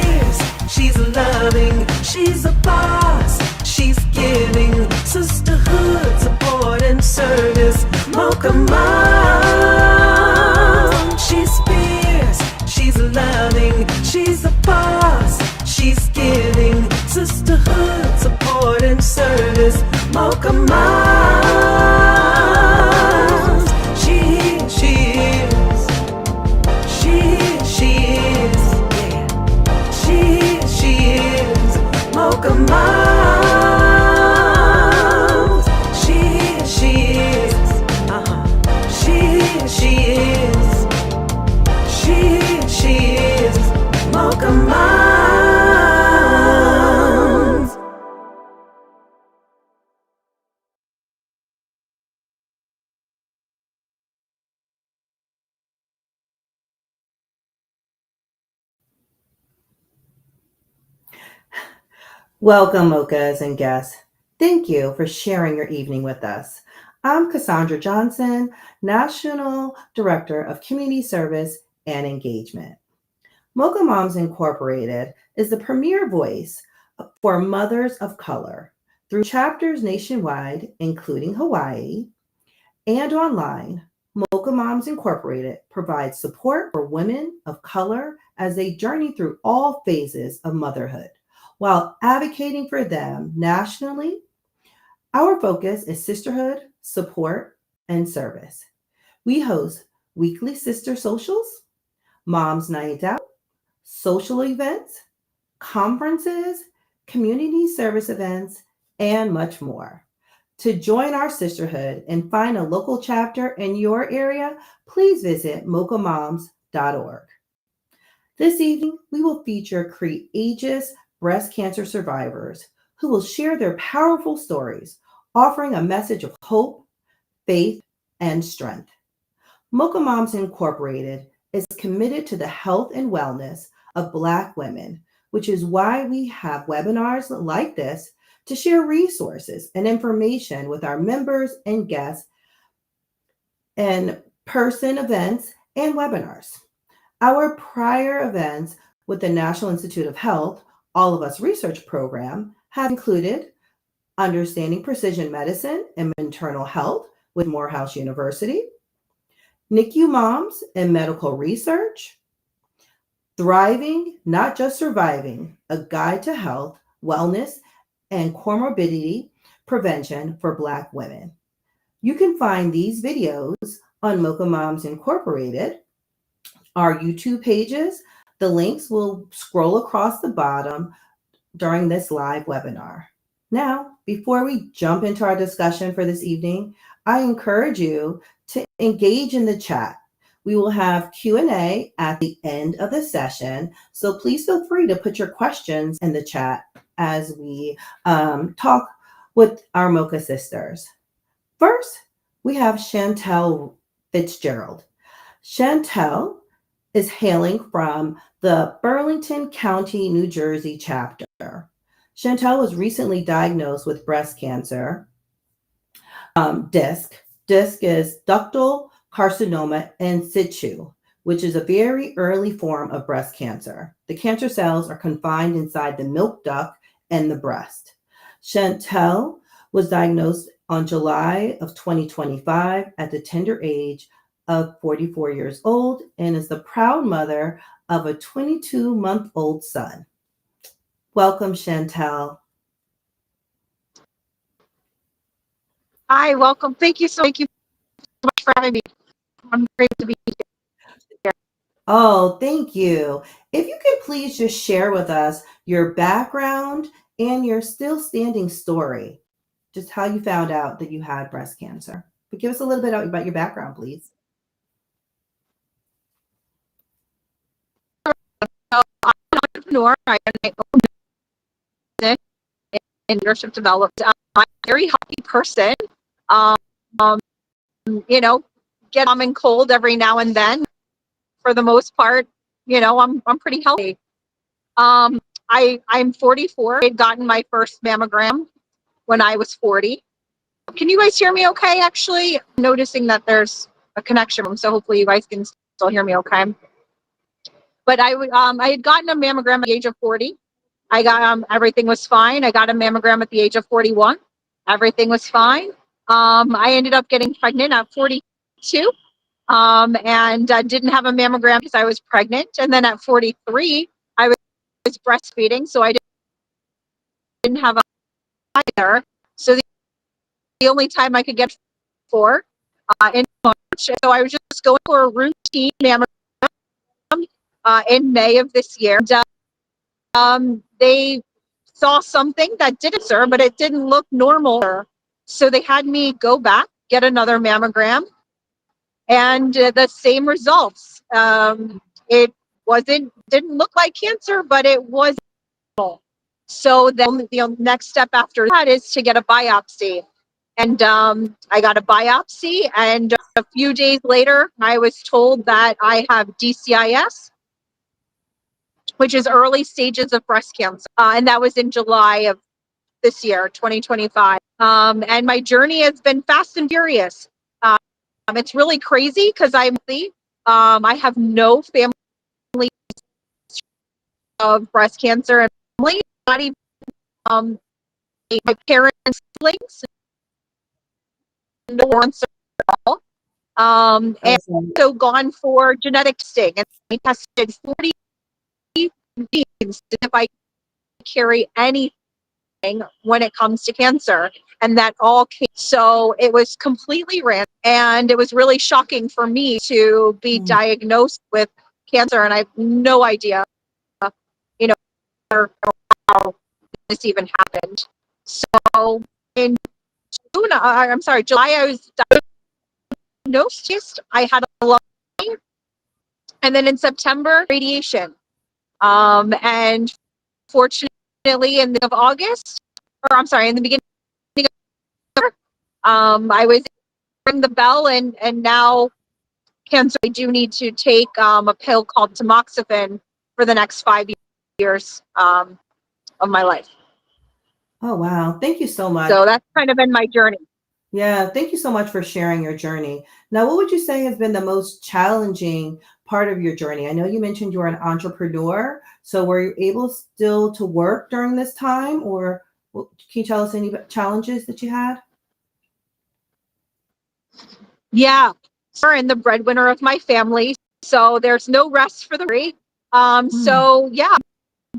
fierce, she's loving, she's a boss, she's giving sisterhood, support, and service. Mocha Mom. She's fierce, she's loving, she's a boss, she's giving sisterhood, support, and service. Mocha Mom. She is, yeah. She is Mocha Mom. She is, she is Mocha Moms. Welcome, Mochas and guests. Thank you for sharing your evening with us. I'm Cassandra Johnson, National Director of Community Service and Engagement. Mocha Moms Incorporated is the premier voice for mothers of color through chapters nationwide, including Hawaii, and online. Mocha Moms Incorporated provides support for women of color as they journey through all phases of motherhood while advocating for them nationally. Our focus is sisterhood, support, and service. We host weekly sister socials, Moms Night Out, social events, conferences, community service events, and much more. To join our sisterhood and find a local chapter in your area, please visit mochamoms.org. This evening, we will feature courageous breast cancer survivors who will share their powerful stories, offering a message of hope, faith, and strength. Mocha Moms Incorporated is committed to the health and wellness of Black women, which is why we have webinars like this to share resources and information with our members and guests, and person events and webinars. Our prior events with the National Institute of Health All of Us Research Program have included Understanding Precision Medicine and Maternal Health with Morehouse University, NICU Moms and Medical Research, Thriving, Not Just Surviving, a Guide to Health, Wellness, and Comorbidity Prevention for Black Women. You can find these videos on Mocha Moms Incorporated, our YouTube pages. The links will scroll across the bottom during this live webinar. Now, before we jump into our discussion for this evening, I encourage you to engage in the chat. We will have Q&A at the end of the session, so please feel free to put your questions in the chat as we talk with our Mocha sisters. First, we have Chantel Fitzgerald. Chantel is hailing from the Burlington County, New Jersey chapter. Chantel was recently diagnosed with breast cancer, DISC. DISC is ductal carcinoma in situ, which is a very early form of breast cancer. The cancer cells are confined inside the milk duct and the breast. Chantel was diagnosed on July of 2025 at the tender age of 44 years old and is the proud mother of a 22-month-old son. Welcome, Chantel. Hi, welcome. Thank you so much for having me. I'm great to be here. Oh, thank you. If you could please just share with us your background and your still standing story, just how you found out that you had breast cancer. But give us a little bit about your background, please. So I'm an entrepreneur. I have my own business in leadership development. I'm a very healthy person. You know, get common cold every now and then. For the most part, you know, I'm pretty healthy. I'm 44. I'd gotten my first mammogram when I was 40. Can you guys hear me okay? Actually, I'm noticing that there's a connection, so hopefully you guys can still hear me okay. But I had gotten a mammogram at the age of 40. I got everything was fine. I got a mammogram at the age of 41. Everything was fine. I ended up getting pregnant at 42, and didn't have a mammogram because I was pregnant. And then at 43, I was breastfeeding, so I didn't have a either. So the only time I could get for in March. So I was just going for a routine mammogram in May of this year. And, they saw something that didn't, sir, but it didn't look normal. So they had me go back, get another mammogram, and the same results. It didn't look like cancer, but it was. So then the next step after that is to get a biopsy. And I got a biopsy, and a few days later, I was told that I have DCIS, which is early stages of breast cancer. And that was in July of this year, 2025. And my journey has been fast and furious. It's really crazy because I have no family of breast cancer and family, not even my parents' siblings, no one at all. And so gone for genetic testing, and I tested 40 genes if I carry anything when it comes to cancer, and that all came. So it was completely random, and it was really shocking for me to be diagnosed with cancer, and I have no idea, you know, how this even happened. So in June, I'm sorry, July, I was diagnosed. I had a lot, and then in September, radiation. And fortunately, in the of August, or I'm sorry, in the beginning of I was ring the bell, and now cancer. I do need to take a pill called tamoxifen for the next 5 years of my life. Oh, wow. Thank you so much. So that's kind of been my journey. Yeah, thank you so much for sharing your journey. Now, what would you say has been the most challenging part of your journey? I know you mentioned you were an entrepreneur, so were you able still to work during this time, or can you tell us any challenges that you had? Yeah, and the breadwinner of my family, so there's no rest for the free. So yeah,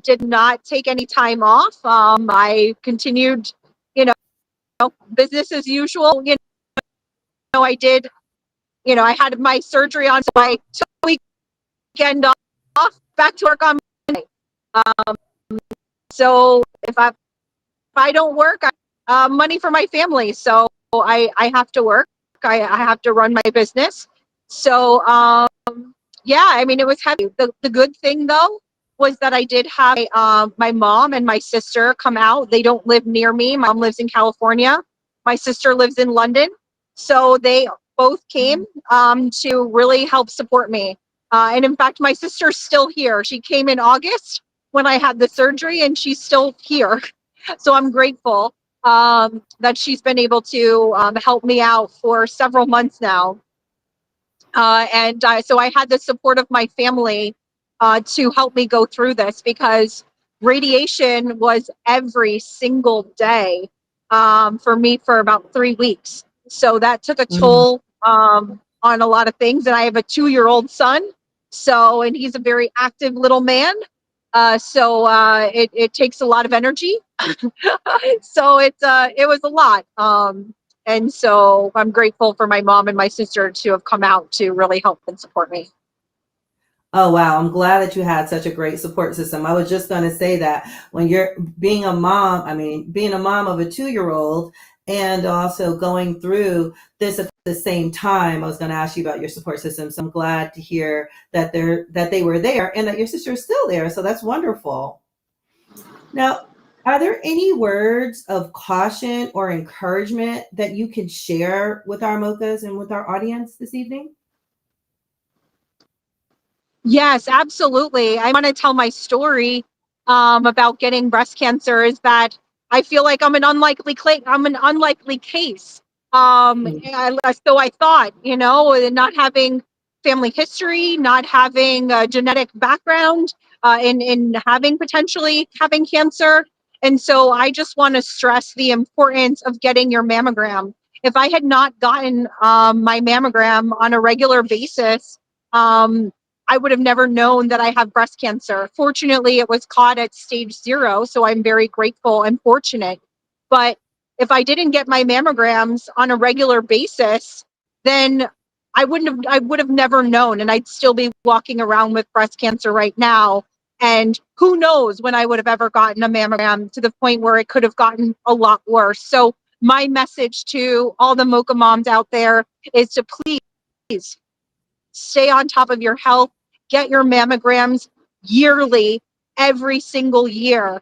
did not take any time off. I continued, you know, business as usual. I did, I had my surgery on, so I took a weekend off, back to work on Monday. So if I don't work, money for my family. So I have to work. I have to run my business. So yeah, I mean, it was heavy. The good thing though was that I did have my mom and my sister come out. They don't live near me. My mom lives in California. My sister lives in London. So they both came to really help support me. And in fact, my sister's still here. She came in August when I had the surgery, and she's still here. So I'm grateful that she's been able to help me out for several months now. And so I had the support of my family to help me go through this, because radiation was every single day for me for about 3 weeks. So that took a toll on a lot of things. And I have a 2-year-old son. So, and he's a very active little man. It takes a lot of energy. So it was a lot. And so I'm grateful for my mom and my sister to have come out to really help and support me. Oh, wow. I'm glad that you had such a great support system. I was just going to say that when you're being a mom, I mean, being a mom of a 2-year-old and also going through this at the same time, I was going to ask you about your support system. So I'm glad to hear that they were there and that your sister is still there. So that's wonderful. Now, are there any words of caution or encouragement that you can share with our mochas and with our audience this evening? Yes, absolutely. I want to tell my story about getting breast cancer. Is that I feel like I'm an unlikely case. So I thought, and not having family history, not having a genetic background in having potentially having cancer. And so I just want to stress the importance of getting your mammogram. If I had not gotten my mammogram on a regular basis, I would have never known that I have breast cancer. Fortunately, it was caught at stage 0, so I'm very grateful and fortunate. But if I didn't get my mammograms on a regular basis, then I would have never known, and I'd still be walking around with breast cancer right now. And who knows when I would have ever gotten a mammogram, to the point where it could have gotten a lot worse. So my message to all the Mocha moms out there is to please stay on top of your health, get your mammograms yearly, every single year,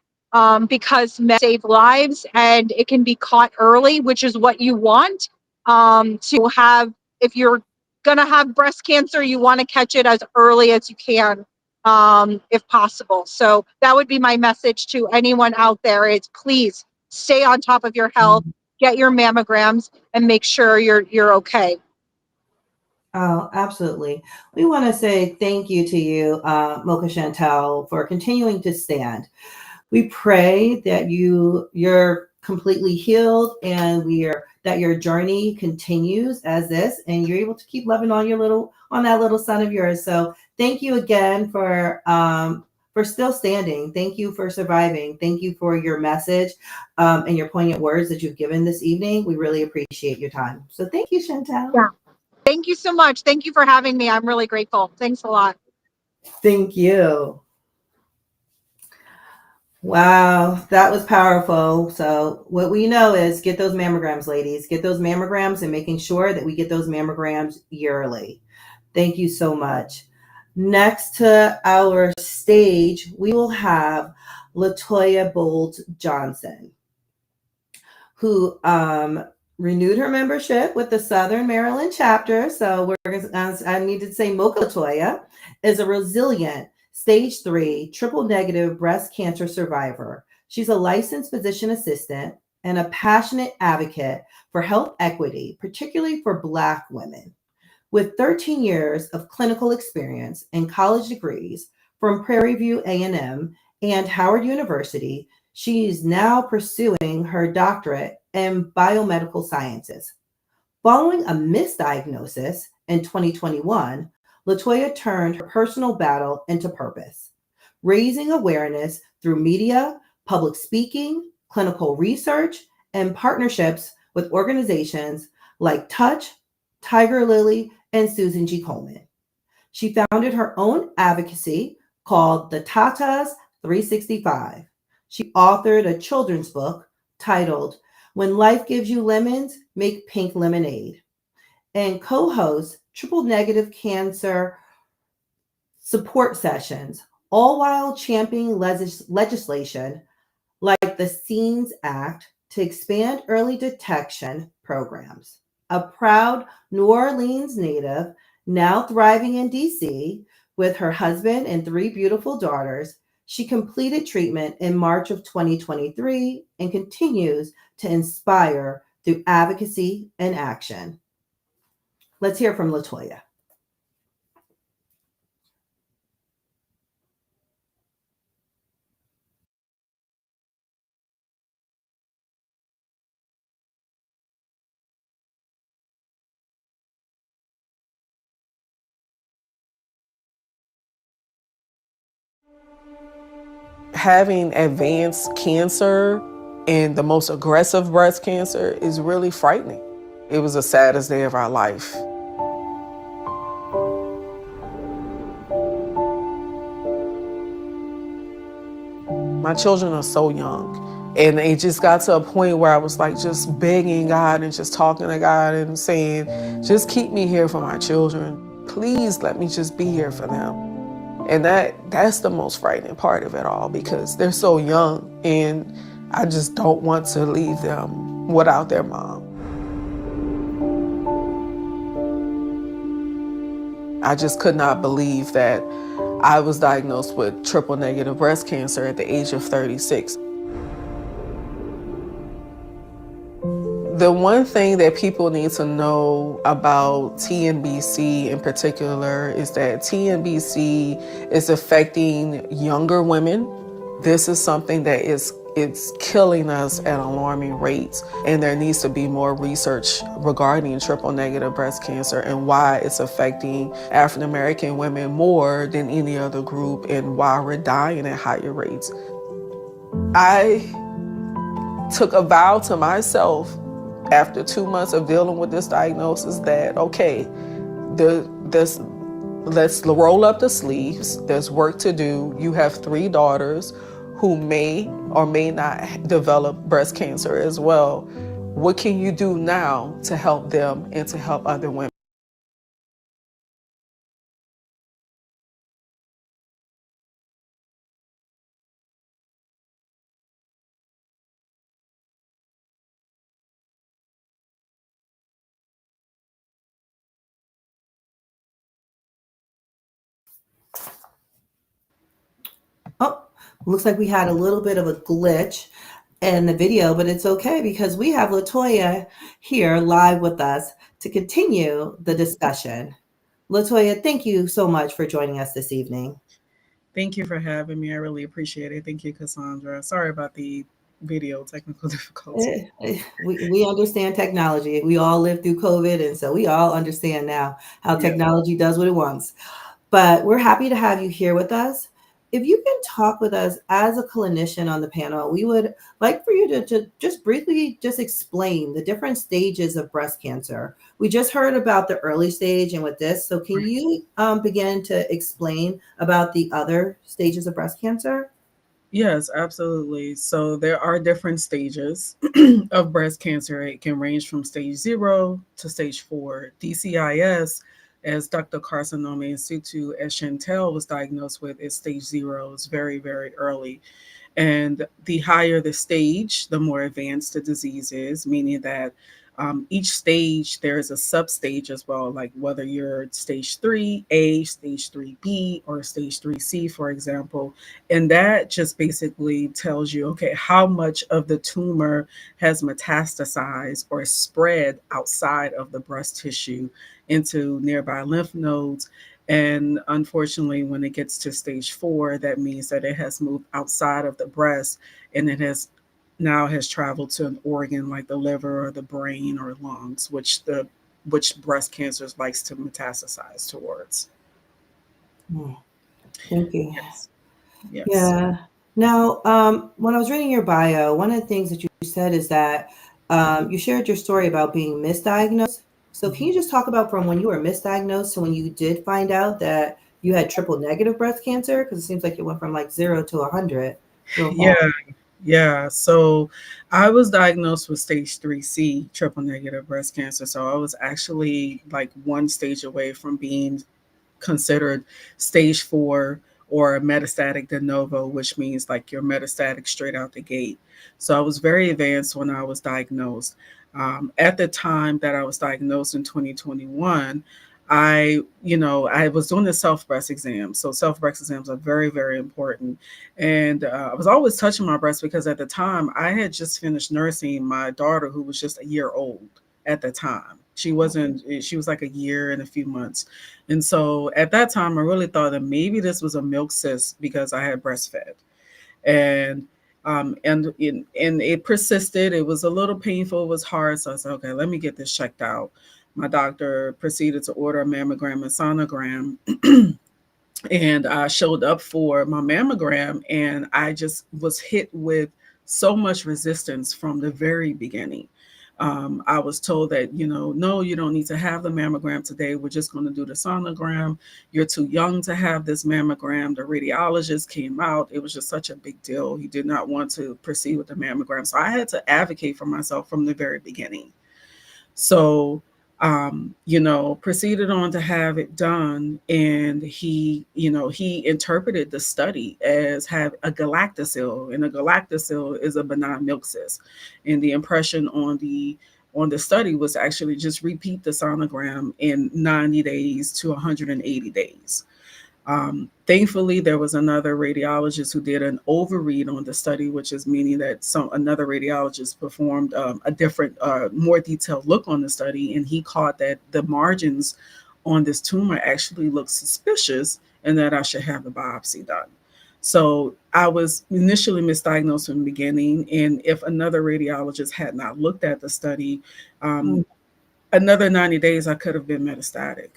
because save lives, and it can be caught early, which is what you want. To have, if you're going to have breast cancer, you want to catch it as early as you can, if possible. So that would be my message to anyone out there, is please stay on top of your health, get your mammograms, and make sure you're okay. Oh, absolutely. We want to say thank you to you, Mocha Chantel, for continuing to stand. We pray that you're completely healed, and that your journey continues as this, and you're able to keep loving on that little son of yours. So thank you again for still standing. Thank you for surviving. Thank you for your message and your poignant words that you've given this evening. We really appreciate your time. So thank you, Chantel. Yeah. Thank you so much. Thank you for having me. I'm really grateful. Thanks a lot. Thank you. Wow, that was powerful. So what we know is, get those mammograms, ladies. Get those mammograms, and making sure that we get those mammograms yearly. Thank you so much. Next to our stage, we will have LATOYA Bold Johnson, who renewed her membership with the Southern Maryland chapter. So I need to say Mocha LATOYA is a resilient stage 3 triple negative breast cancer survivor. She's a licensed physician assistant and a passionate advocate for health equity, particularly for Black women. With 13 years of clinical experience and college degrees from Prairie View A&M and Howard University, she is now pursuing her doctorate in biomedical sciences. Following a misdiagnosis in 2021, LATOYA turned her personal battle into purpose, raising awareness through media, public speaking, clinical research, and partnerships with organizations like Touch, Tiger Lily, and Susan G. Komen. She founded her own advocacy called the Tatas 365. She authored a children's book titled When Life Gives You Lemons, Make Pink Lemonade, and co-hosts triple negative cancer support sessions, all while championing legislation like the SEENS Act to expand early detection programs. A proud New Orleans native, now thriving in DC with her husband and 3 beautiful daughters, she completed treatment in March of 2023 and continues to inspire through advocacy and action. Let's hear from LATOYA. Having advanced cancer and the most aggressive breast cancer is really frightening. It was the saddest day of our life. My children are so young, and it just got to a point where I was like just begging God and just talking to God and saying, just keep me here for my children. Please let me just be here for them. And that's the most frightening part of it all, because they're so young and I just don't want to leave them without their mom. I just could not believe that I was diagnosed with triple negative breast cancer at the age of 36. The one thing that people need to know about TNBC in particular is that TNBC is affecting younger women. This is something that it's killing us at alarming rates, and there needs to be more research regarding triple negative breast cancer and why it's affecting African American women more than any other group and why we're dying at higher rates. I took a vow to myself after 2 months of dealing with this diagnosis that, okay, let's roll up the sleeves. There's work to do. You have 3 daughters who may or may not develop breast cancer as well. What can you do now to help them and to help other women? Oh, looks like we had a little bit of a glitch in the video, but it's okay because we have LATOYA here live with us to continue the discussion. LATOYA, thank you so much for joining us this evening. Thank you for having me. I really appreciate it. Thank you, Cassandra. Sorry about the video technical difficulty. We understand technology. We all lived through COVID, and so we all understand now how Yeah. technology does what it wants. But we're happy to have you here with us. If you can talk with us as a clinician on the panel, we would like for you to just briefly just explain the different stages of breast cancer. We just heard about the early stage and with this, so can you begin to explain about the other stages of breast cancer? Yes, absolutely. So there are different stages of breast cancer. It can range from stage 0 to stage 4. DCIS, as Dr. Carcinoma in situ, as Chantel was diagnosed with, is stage 0. It's very, very early. And the higher the stage, the more advanced the disease is, meaning that each stage, there's a substage as well, like whether you're stage 3A, stage 3B, or stage 3C, for example. And that just basically tells you, okay, how much of the tumor has metastasized or spread outside of the breast tissue into nearby lymph nodes. And unfortunately, when it gets to stage 4, that means that it has moved outside of the breast and it has traveled to an organ like the liver or the brain or lungs, which breast cancer likes to metastasize towards. Hmm, thank you. Yes. Yes. Yeah. Now, when I was reading your bio, one of the things that you said is that you shared your story about being misdiagnosed. So, can you just talk about from when you were misdiagnosed to when you did find out that you had triple negative breast cancer? Because it seems like it went from like 0 to 100 real Yeah. fast. Yeah. So I was diagnosed with stage 3C, triple negative breast cancer. So I was actually like one stage away from being considered stage 4 or metastatic de novo, which means like you're metastatic straight out the gate. So I was very advanced when I was diagnosed. At the time that I was diagnosed in 2021, I was doing the self breast exam. So self breast exams are very, very important. And I was always touching my breast because at the time I had just finished nursing my daughter who was just a year old at the time. She was like a year and a few months. And so at that time, I really thought that maybe this was a milk cyst because I had breastfed. And and it persisted. It was a little painful. It was hard. So I said, okay, let me get this checked out. My doctor proceeded to order a mammogram and sonogram. And I showed up for my mammogram, and I just was hit with so much resistance from the very beginning. I was told that, no, you don't need to have the mammogram today. We're just going to do the sonogram. You're too young to have this mammogram. The radiologist came out. It was just such a big deal. He did not want to proceed with the mammogram. So I had to advocate for myself from the very beginning. So, proceeded on to have it done. And he interpreted the study as have a galactocele, and a galactocele is a benign milk cyst. And the impression on the study was actually just repeat the sonogram in 90 days to 180 days. Thankfully, there was another radiologist who did an overread on the study, which is meaning that another radiologist performed a different, more detailed look on the study, and he caught that the margins on this tumor actually looked suspicious, and that I should have a biopsy done. So I was initially misdiagnosed from the beginning, and if another radiologist had not looked at the study, Mm. another 90 days I could have been metastatic.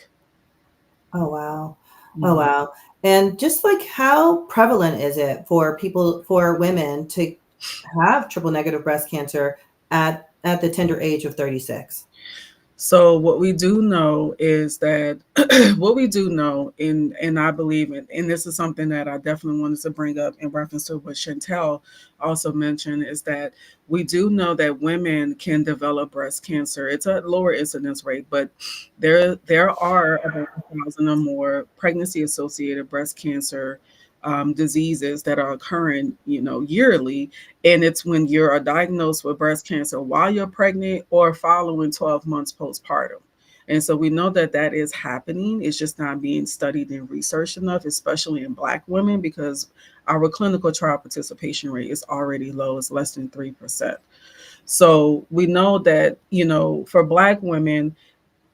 Oh, wow. Oh, Mhm. wow. And just like how prevalent is it for people, for women to have triple negative breast cancer at the tender age of 36? So what we do know is that what we do know, and I believe in, and this is something that I definitely wanted to bring up in reference to what Chantel also mentioned, is that we do know that women can develop breast cancer. It's a lower incidence rate, but there are about 1,000 or more pregnancy associated breast cancer diseases that are occurring, yearly, and it's when you're diagnosed with breast cancer while you're pregnant or following 12 months postpartum. And so we know that that is happening. It's just not being studied and researched enough, especially in Black women, because our clinical trial participation rate is already low. It's less than 3%. So we know that, for Black women,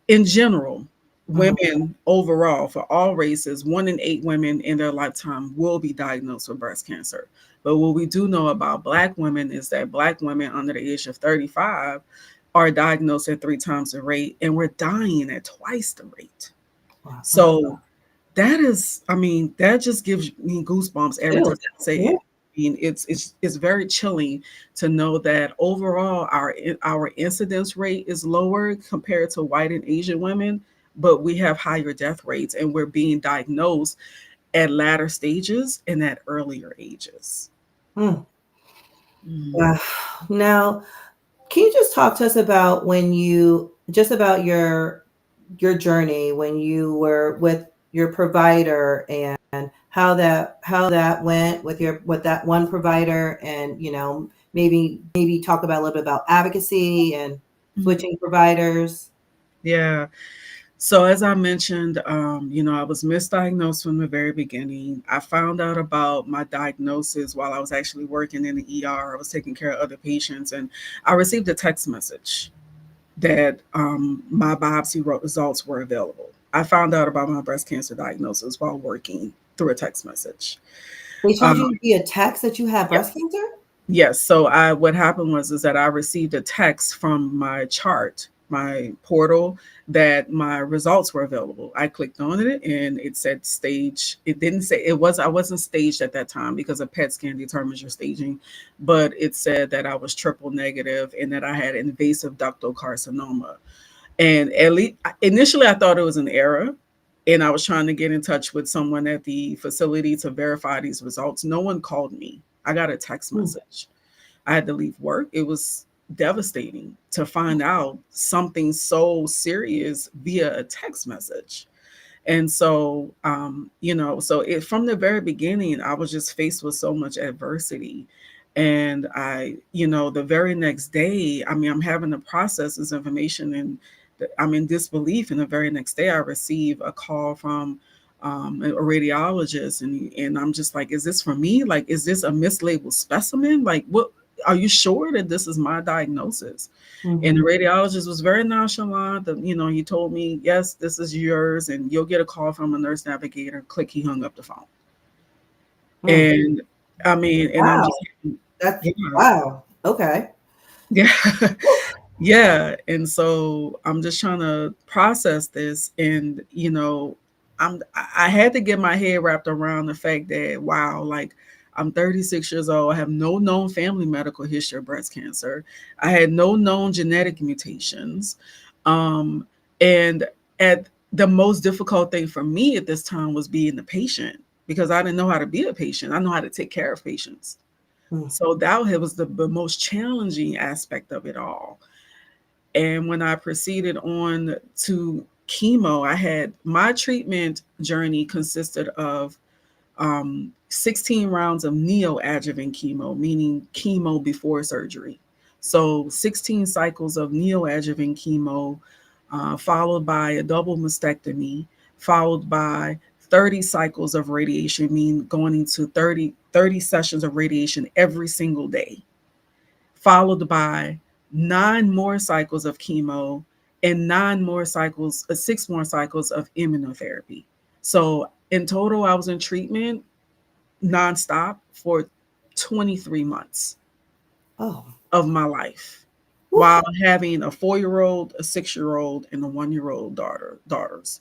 in general, Mhm. women overall, for all races, 1 in 8 women in their lifetime will be diagnosed with breast cancer. But what we do know about Black women is that Black women under the age of 35 are diagnosed at 3 times the rate, and we're dying at twice the rate. Wow. Oh my God. So that is, I mean, that just gives me goosebumps every time Yes. I say Yeah. it. I mean, it's very chilling to know that overall our incidence rate is lower compared to white and Asian women, but we have higher death rates, and we're being diagnosed at latter stages and at earlier ages. Mm. Mm. Wow. Now, can you just talk to us about just about your journey when you were with your provider, and how that went with that one provider, and maybe talk about a little bit about advocacy and Mhm. switching providers. Yeah. So as I mentioned, I was misdiagnosed from the very beginning. I found out about my diagnosis while I was actually working in the ER. I was taking care of other patients, and I received a text message that my biopsy results were available. I found out about my breast cancer diagnosis while working through a text message. They Um, told you via text that you have breast cancer? Yes. So what happened was is that I received a text from my chart, my portal, that my results were available. I clicked on it and it said stage. It didn't say I wasn't staged at that time because a PET scan determines your staging, but it said that I was triple negative and that I had invasive ductal carcinoma. And at least initially I thought it was an error. And I was trying to get in touch with someone at the facility to verify these results. No one called me. I got a text Mm. message. I had to leave work. It was devastating to find out something so serious via a text message. And so, so from the very beginning, I was just faced with so much adversity. And the very next day, I mean, I'm having to process this information, and I'm in disbelief. And the very next day, I receive a call from a radiologist, and I'm just like, is this for me? Like, is this a mislabeled specimen? Like, what? Are you sure that this is my diagnosis? And the Mhm. radiologist was very nonchalant. He told me, yes, this is yours, and you'll get a call from a nurse navigator. Click, he hung up the phone. Mm. And I mean, and I'm Wow. just, That's yeah, wow. Okay. yeah. Yeah, and so I'm just trying to process this, and I had to get my head wrapped around the fact that wow, like I'm 36 years old, I have no known family medical history of breast cancer, I had no known genetic mutations, um, and at the most difficult thing for me at this time was being the patient because I didn't know how to be a patient. I know how to take care of patients. Mm. So that was the most challenging aspect of it all. And when I proceeded on to chemo, I had my treatment journey consisted of 16 rounds of neoadjuvant chemo, meaning chemo before surgery. So 16 cycles of neoadjuvant chemo, followed by a double mastectomy, followed by 30 cycles of radiation, mean going into 30 sessions of radiation every single day, followed by 9 more cycles of chemo and 6 more cycles of immunotherapy. So in total, I was in treatment nonstop for 23 months Oh, of my life, woo. while having a 4-year old, a 6-year-old, and a 1-year-old daughters.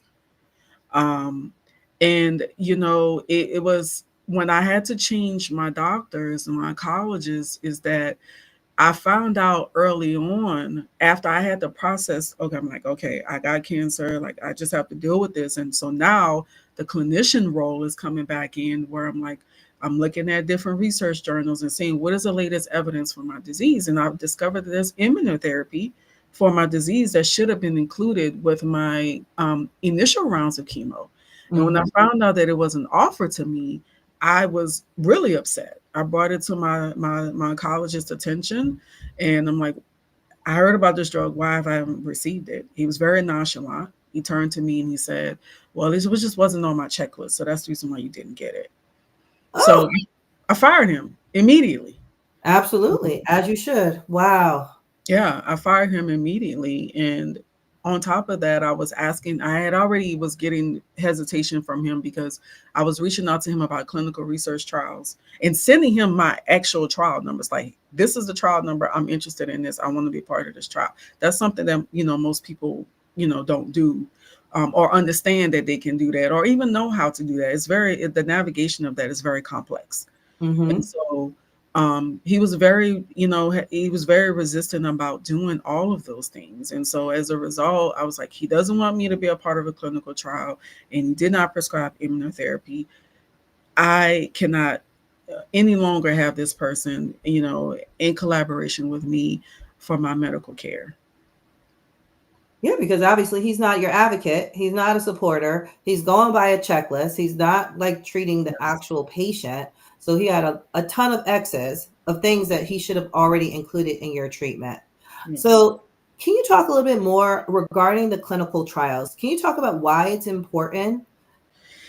Um, and it was when I had to change my doctors and my oncologists, is that I found out early on, after I had to process, okay, I'm like, okay, I got cancer, like I just have to deal with this. And so now the clinician role is coming back in, where I'm like, I'm looking at different research journals and seeing what is the latest evidence for my disease. And I've discovered that there's immunotherapy for my disease that should have been included with my initial rounds of chemo. And when I found out that it wasn't offered to me, I was really upset. I brought it to my oncologist's attention, and I'm like, I heard about this drug. Why have I haven't received it? He was very nonchalant. He turned to me and he said, "Well, just wasn't on my checklist, so that's the reason why you didn't get it." Oh, So I fired him immediately. absolutely, as you should. Wow. Yeah, I fired him immediately. And on top of that, I had already was getting hesitation from him because I was reaching out to him about clinical research trials and sending him my actual trial numbers. Like, this is the trial number. I'm interested in this. I want to be part of this trial. That's something that, most people, don't do, or understand that they can do that, or even know how to do that. The navigation of that is very complex. Mm-hmm. And so he was very resistant about doing all of those things. And so as a result, I was like, he doesn't want me to be a part of a clinical trial, and he did not prescribe immunotherapy. I cannot any longer have this person, in collaboration with me for my medical care. Yeah, because obviously he's not your advocate. He's not a supporter. He's going by a checklist. He's not like treating the Yes. actual patient. So he had a ton of excess of things that he should have already included in your treatment. Yes. So can you talk a little bit more regarding the clinical trials? Can you talk about why it's important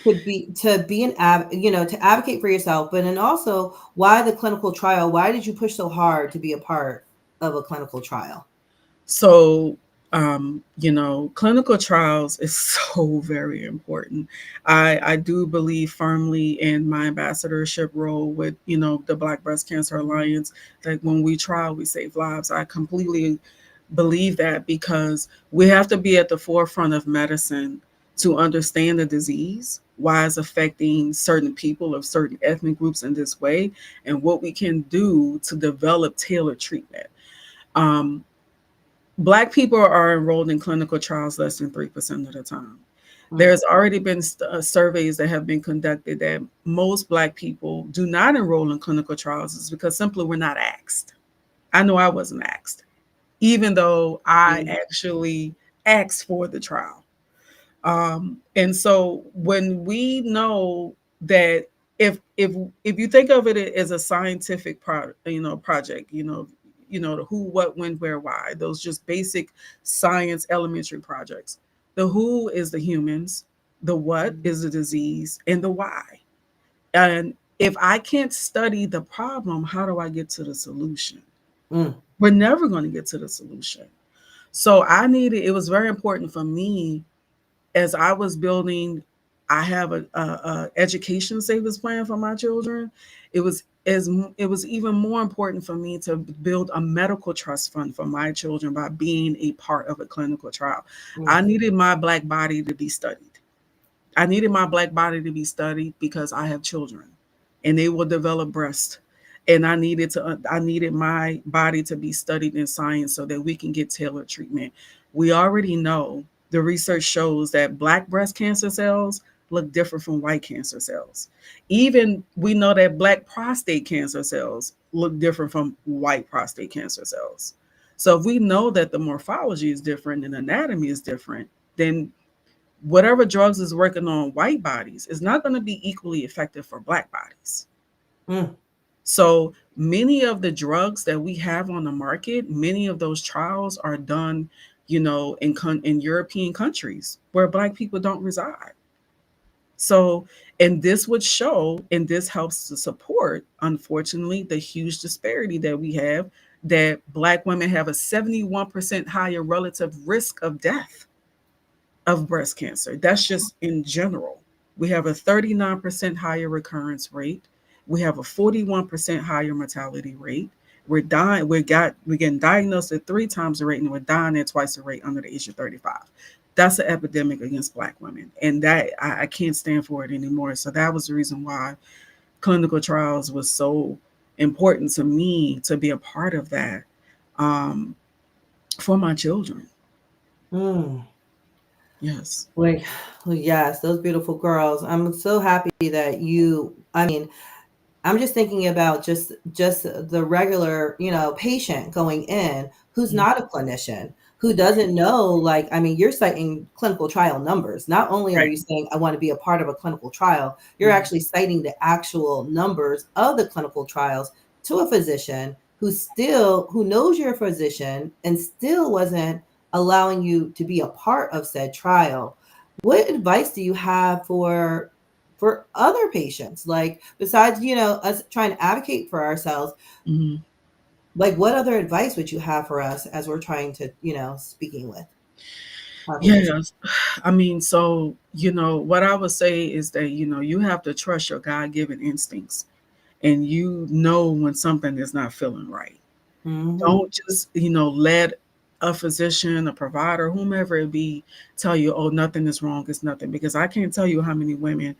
to be to advocate for yourself, but then also why the clinical trial? Why did you push so hard to be a part of a clinical trial? So, clinical trials is so very important. I do believe firmly in my ambassadorship role with, the Black Breast Cancer Alliance, that when we trial, we save lives. I completely believe that, because we have to be at the forefront of medicine to understand the disease, why it's affecting certain people of certain ethnic groups in this way, and what we can do to develop tailored treatment. Um, Black people are enrolled in clinical trials less than 3% of the time. Mm, There's already been surveys that have been conducted that most Black people do not enroll in clinical trials is because simply we're not asked. I know I wasn't asked, even though I mm, actually asked for the trial. And so when we know that, if you think of it as a scientific project, the who, what, when, where, why, those just basic science elementary projects. The who is the humans, the what is the disease, and the why. And if I can't study the problem, how do I get to the solution? mm, We're never going to get to the solution. So it was very important for me, as I was building, I have a education savings plan for my children. It was even more important for me to build a medical trust fund for my children by being a part of a clinical trial. mm, I needed my Black body to be studied. I needed my Black body to be studied because I have children, and they will develop breast. And I needed my body to be studied in science so that we can get tailored treatment. We already know, the research shows that Black breast cancer cells look different from white cancer cells. Even we know that Black prostate cancer cells look different from white prostate cancer cells. So if we know that the morphology is different and anatomy is different, then whatever drugs is working on white bodies is not going to be equally effective for Black bodies. mm. So many of the drugs that we have on the market, many of those trials are done, in European countries where Black people don't reside. So, and this would show, and this helps to support, unfortunately, the huge disparity that we have, that Black women have a 71% higher relative risk of death of breast cancer. That's just in general. We have a 39% higher recurrence rate. We have a 41% higher mortality rate. We're dying. We're getting diagnosed at 3 times the rate, and we're dying at twice the rate under the age of 35. That's an epidemic against Black women, and that I can't stand for it anymore. So that was the reason why clinical trials was so important to me to be a part of that, um, for my children. Mm. Yes. Like, well, yes, those beautiful girls. I'm so happy that I mean, I'm just thinking about just the regular, patient going in who's Mhm. not a clinician, who doesn't know, like, I mean, you're citing clinical trial numbers. Not only are Right. you saying I want to be a part of a clinical trial, you're Mhm. actually citing the actual numbers of the clinical trials to a physician who knows you're a physician and still wasn't allowing you to be a part of said trial. What advice do you have for other patients, like, besides us trying to advocate for ourselves, Mhm. like, what other advice would you have for us as we're trying to speaking with our physician? Yes. I mean, so, what I would say is that, you have to trust your God given instincts, and you know when something is not feeling right. Hmm. Don't just, let a physician, a provider, whomever it be, tell you, oh, nothing is wrong, it's nothing. Because I can't tell you how many women,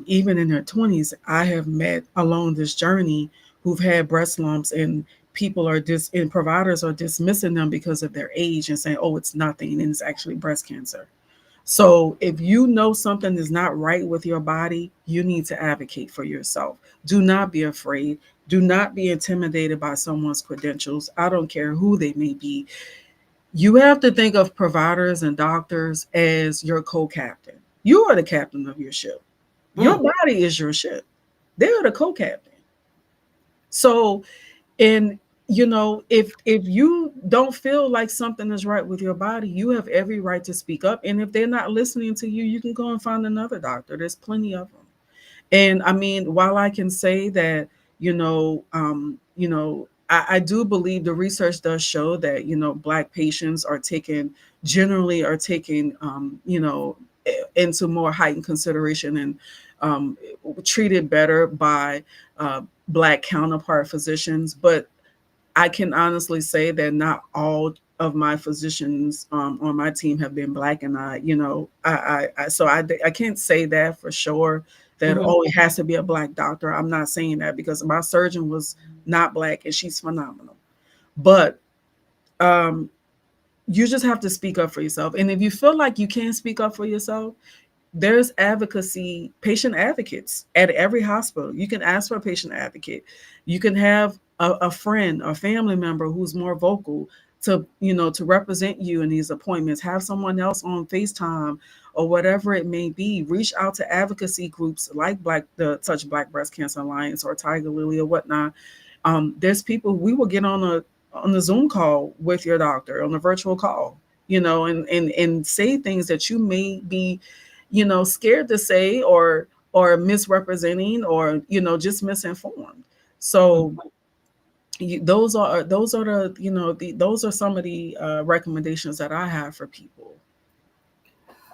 even in their 20s, I have met along this journey who've had breast lumps, and and providers are dismissing them because of their age and saying, oh, it's nothing, and it's actually breast cancer. So if you know something is not right with your body, you need to advocate for yourself. Do not be afraid. Do not be intimidated by someone's credentials. I don't care who they may be. You have to think of providers and doctors as your co captain. You are the captain of your ship. Your Mm. body is your ship. They are the co captain. So, and if you don't feel like something is right with your body, you have every right to speak up. And if they're not listening to you, you can go and find another doctor. There's plenty of them. And I mean, while I can say that, I do believe the research does show that, Black patients generally are taken, into more heightened consideration, and um, treated better by uh, Black counterpart physicians. But I can honestly say that not all of my physicians, on my team have been Black, and I can't say that for sure, that, Hmm. oh, it has to be a Black doctor. I'm not saying that, because my surgeon was not Black, and she's phenomenal. But um, you just have to speak up for yourself. And if you feel like you can't speak up for yourself, there's patient advocates at every hospital. You can ask for a patient advocate. You can have a friend or family member who's more vocal to represent you in these appointments. Have someone else on FaceTime or whatever it may be. Reach out to advocacy groups like the Touch Black Breast Cancer Alliance or Tiger Lily or whatnot. There's people, we will get on a Zoom call with your doctor, on a virtual call, and say things that you may be, scared to say, or misrepresenting, or just misinformed. So those are some of the recommendations that I have for people.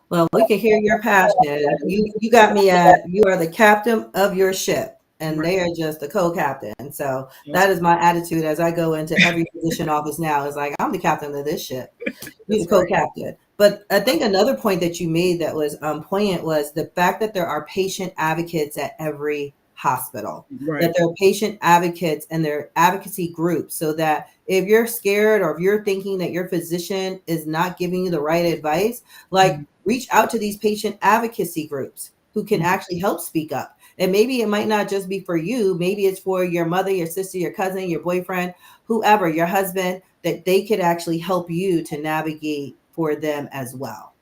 Well, we can hear your passion. You got me at you are the captain of your ship, and Right. they are just the co-captain. So That's that is my attitude as I go into every physician office now. Is like, I'm the captain of this ship. You that's the right. co-captain. But I think another point that you made that was poignant was the fact that there are patient advocates at every hospital, that Right. there are patient advocates and their advocacy groups, so that if you're scared or if you're thinking that your physician is not giving you the right advice, like, Mhm. reach out to these patient advocacy groups who can Mhm. actually help speak up. And maybe it might not just be for you, maybe it's for your mother, your sister, your cousin, your boyfriend, whoever, your husband, that they could actually help you to navigate for them as well.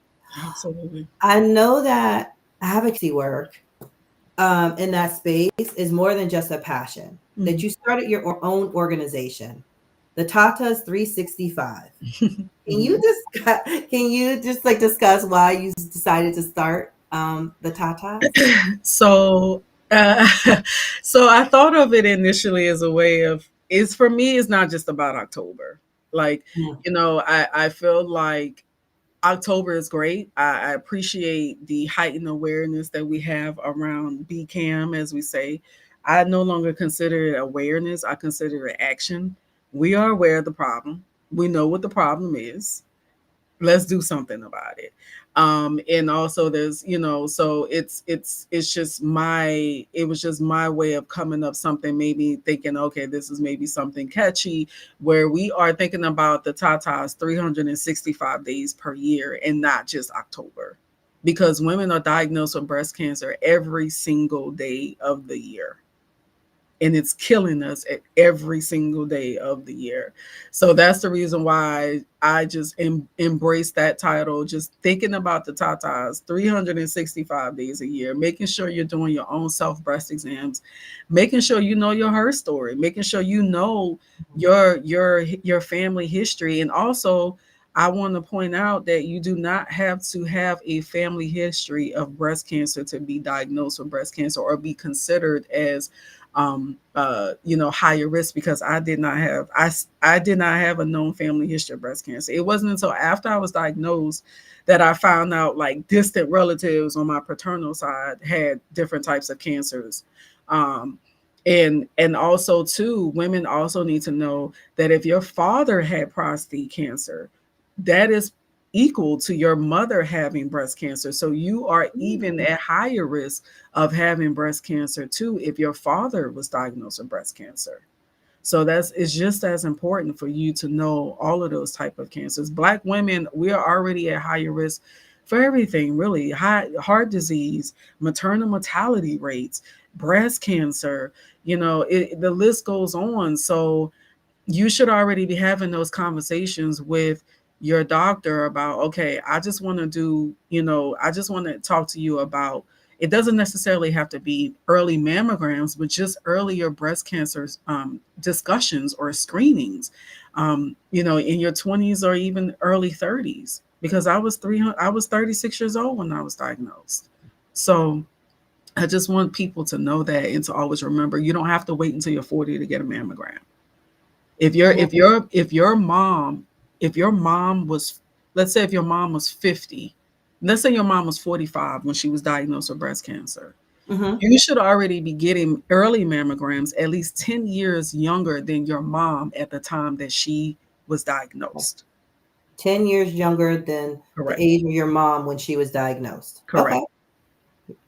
Absolutely. I know that advocacy work in that space is more than just a passion, that Mhm. you started your own organization, the Tatas 365. Can you Mhm. just can you just like discuss why you decided to start? the tatas? So, uh, so I thought of it initially as a way of, it's for me, it's not just about October. Like, Mm. I feel like October is great. I appreciate the heightened awareness that we have around BCAM, as we say. I no longer consider it awareness, I consider it action. We are aware of the problem, we know what the problem is, let's do something about it. And also there's, so it's just it was just my way of coming up something, maybe thinking, okay, this is maybe something catchy, where we are thinking about the tatas 365 days per year and not just October, because women are diagnosed with breast cancer every single day of the year, and it's killing us at every single day of the year. So that's the reason why I just embrace that title, just thinking about the tatas 365 days a year, making sure you're doing your own self breast exams, making sure you know your her story, making sure you know your family history. And also, I want to point out that you do not have to have a family history of breast cancer to be diagnosed with breast cancer or be considered as higher risk, because I did not have a known family history of breast cancer. It wasn't until after I was diagnosed that I found out like distant relatives on my paternal side had different types of cancers. um, and also too, women also need to know that if your father had prostate cancer, that is equal to your mother having breast cancer. So you are even at higher risk of having breast cancer too if your father was diagnosed with breast cancer. So it's just as important for you to know all of those type of cancers. Black women, we are already at higher risk for everything, really. High heart disease, maternal mortality rates, breast cancer, the list goes on. So you should already be having those conversations with your doctor about, okay, I just want to I just want to talk to you about, it doesn't necessarily have to be early mammograms, but just earlier breast cancer discussions or screenings, in your 20s or even early 30s, because I was 36 years old when I was diagnosed. So I just want people to know that, and to always remember, you don't have to wait until you're 40 to get a mammogram. If your mom was, let's say if your mom was 50, let's say your mom was 45 when she was diagnosed with breast cancer, Mm-hmm. you should already be getting early mammograms at least 10 years younger than your mom at the time that she was diagnosed. 10 years younger than the Correct. age of your mom when she was diagnosed. Correct. Okay.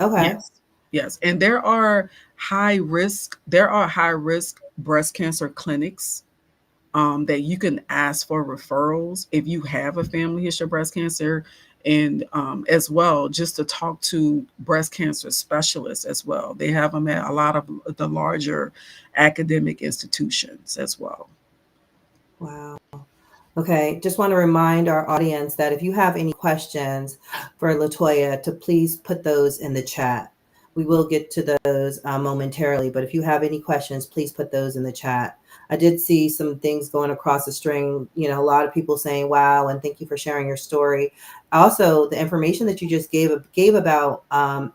Okay. Yes. Yes. And there are high risk breast cancer clinics that you can ask for referrals if you have a family history of breast cancer, and as well, just to talk to breast cancer specialists as well. They have them at a lot of the larger academic institutions as well. Wow. Okay, just want to remind our audience that if you have any questions for LaToya, to please put those in the chat. We will get to those momentarily, but if you have any questions, please put those in the chat. I did see some things going across the string, a lot of people saying, wow, and thank you for sharing your story. Also, the information that you just gave about